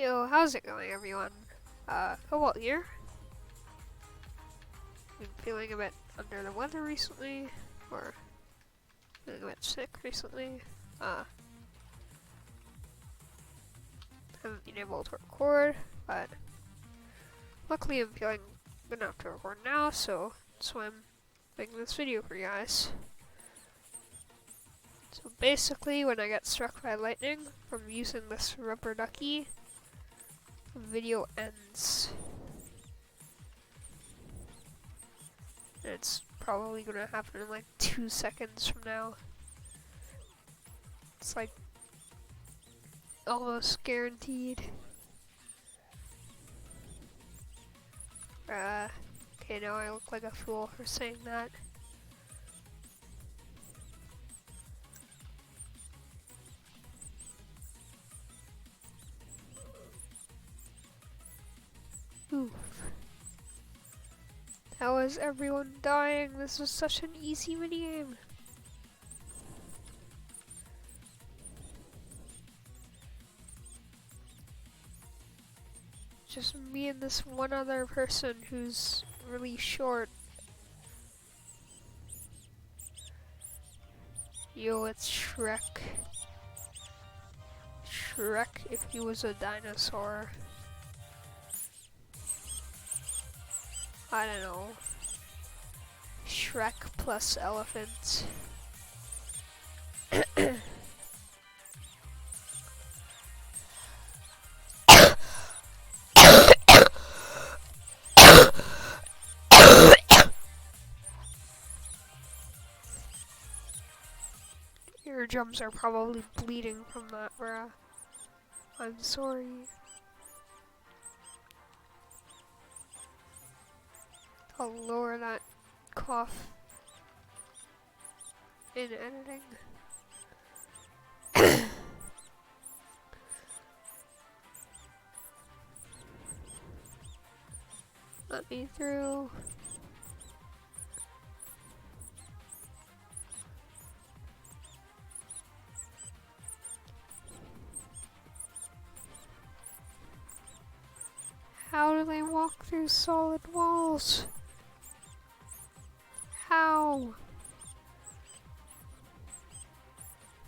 Yo, how's it going, everyone? Cobalt here. Been feeling a bit under the weather recently, or feeling a bit sick recently. Haven't been able to record, but luckily I'm feeling good enough to record now, so that's why I'm making this video for you guys. So basically, when I get struck by lightning from using this rubber ducky, the video ends. It's probably gonna happen in like 2 seconds from now. It's like almost guaranteed. Okay, now I look like a fool for saying that. Oof. How is everyone dying? This was such an easy minigame. Just me and this one other person who's really short. Yo, it's Shrek. Shrek if he was a dinosaur. I don't know. Shrek plus elephant. Eardrums are probably bleeding from that, bruh. I'm sorry. I'll lower that cough in editing. Let me through. How do they walk through solid walls? How?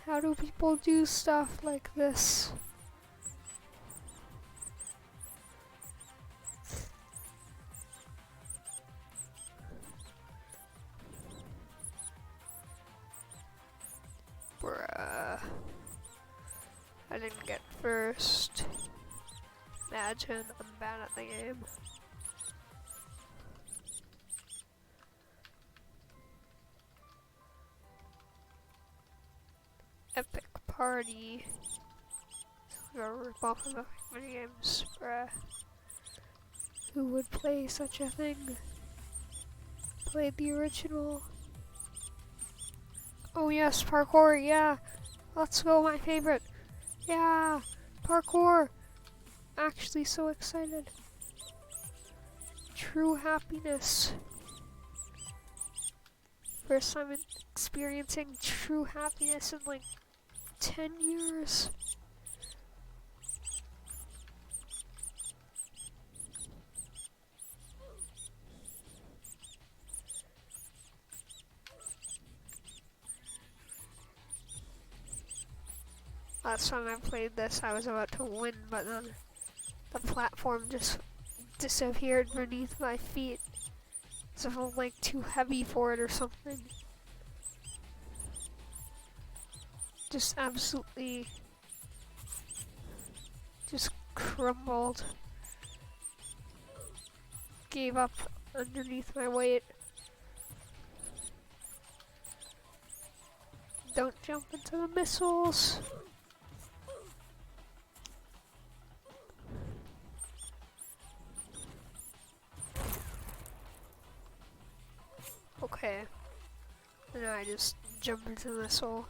How do people do stuff like this? Bruh. I didn't get first. Imagine I'm bad at the game. Epic party. Gonna rip off of Minigames, bruh. Who would play such a thing? Played the original. Oh yes, parkour, yeah. Let's go, my favorite. Yeah, parkour. Actually so excited. True happiness. First time experiencing true happiness in like 10 years. Last time I played this, I was about to win, but then the platform just disappeared beneath my feet. As if I'm like too heavy for it or something. Just absolutely just crumbled. Gave up underneath my weight. Don't jump into the missiles. Okay. And now I just jump into the missile.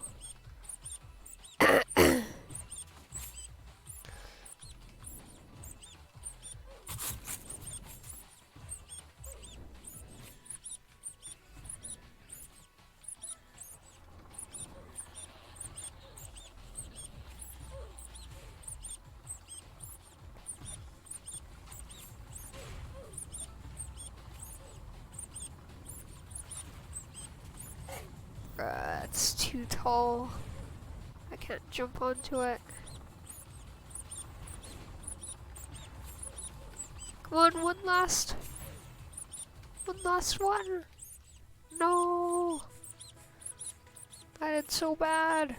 tall. I can't jump onto it. Come on, one last one. No, I did so bad.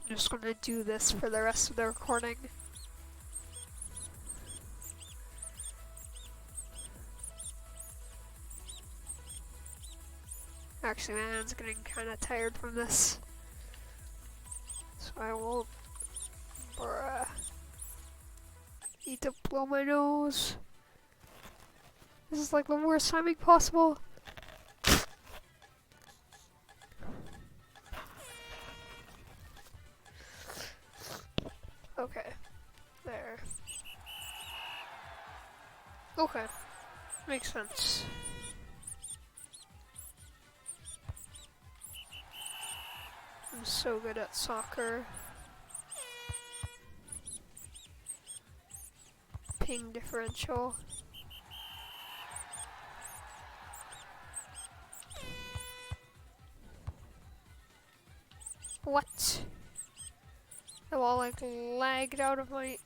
I'm just gonna do this for the rest of the recording. Actually, my hand's getting kind of tired from this, so I won't. Bruh. Need to blow my nose. This is like the worst timing possible. Okay, there. Okay, makes sense. I'm so good at soccer. Ping differential. What? The wall like lagged out of my...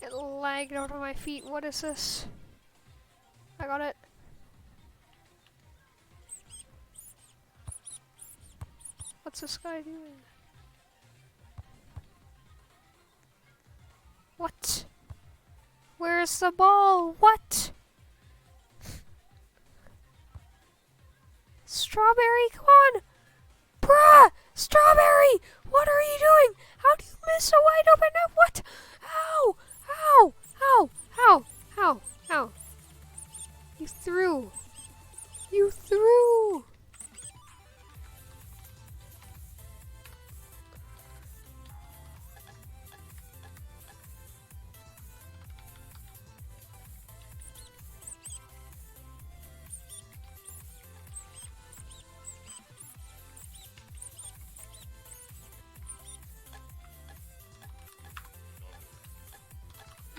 It lagged out of my feet. What is this? I got it. What's this guy doing? What? Where's the ball? What? Strawberry, come on! Bruh! Strawberry! What are you doing? How do you miss a wide open net? What? Ow! Ow! Ow! Ow! Ow! Ow! You threw! You threw!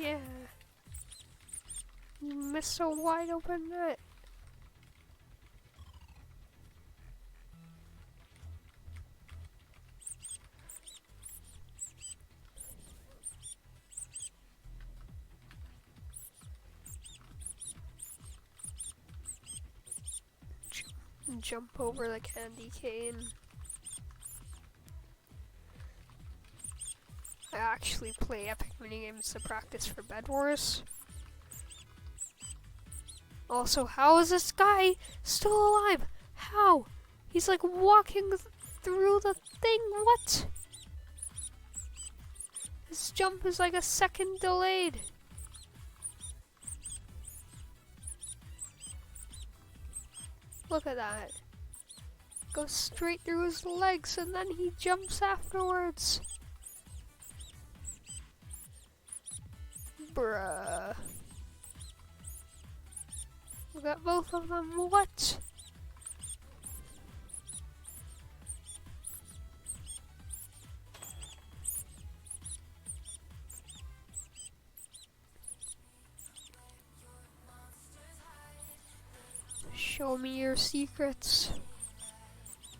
Yeah. You missed a wide open net. Jump over the candy cane. I actually play epic minigames to practice for Bed Wars. Also, how is this guy still alive? How? He's like walking through the thing. What? His jump is like a second delayed. Look at that. Goes straight through his legs and then he jumps afterwards. Bruh. Look at both of them. What? Show me your secrets.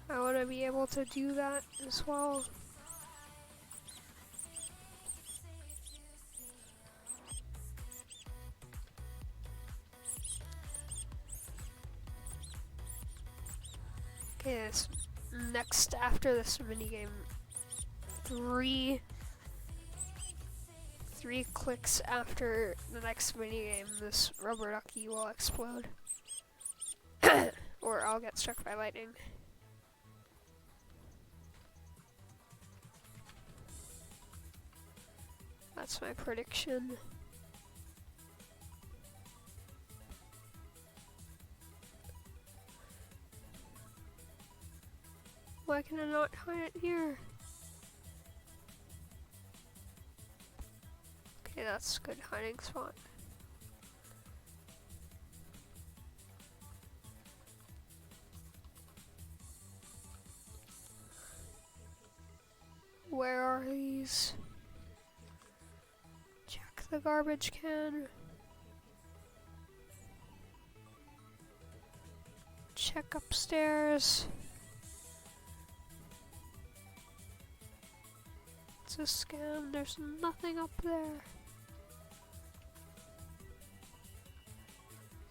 I want to be able to do that as well. Okay, this next after this minigame, three clicks after the next minigame, this rubber ducky will explode. Or I'll get struck by lightning. That's my prediction. Why can I not hide it here? Okay, that's a good hiding spot. Where are these? Check the garbage can. Check upstairs. It's a scam, there's nothing up there.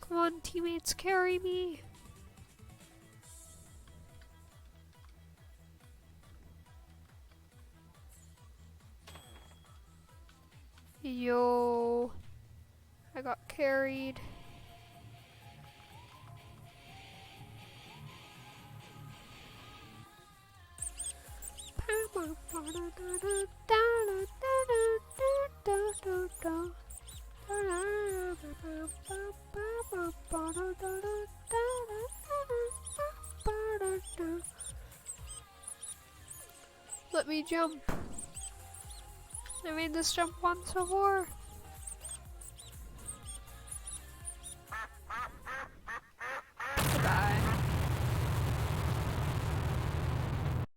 Come on, teammates, carry me. Yo, I got carried. Let me jump. I made this jump once before.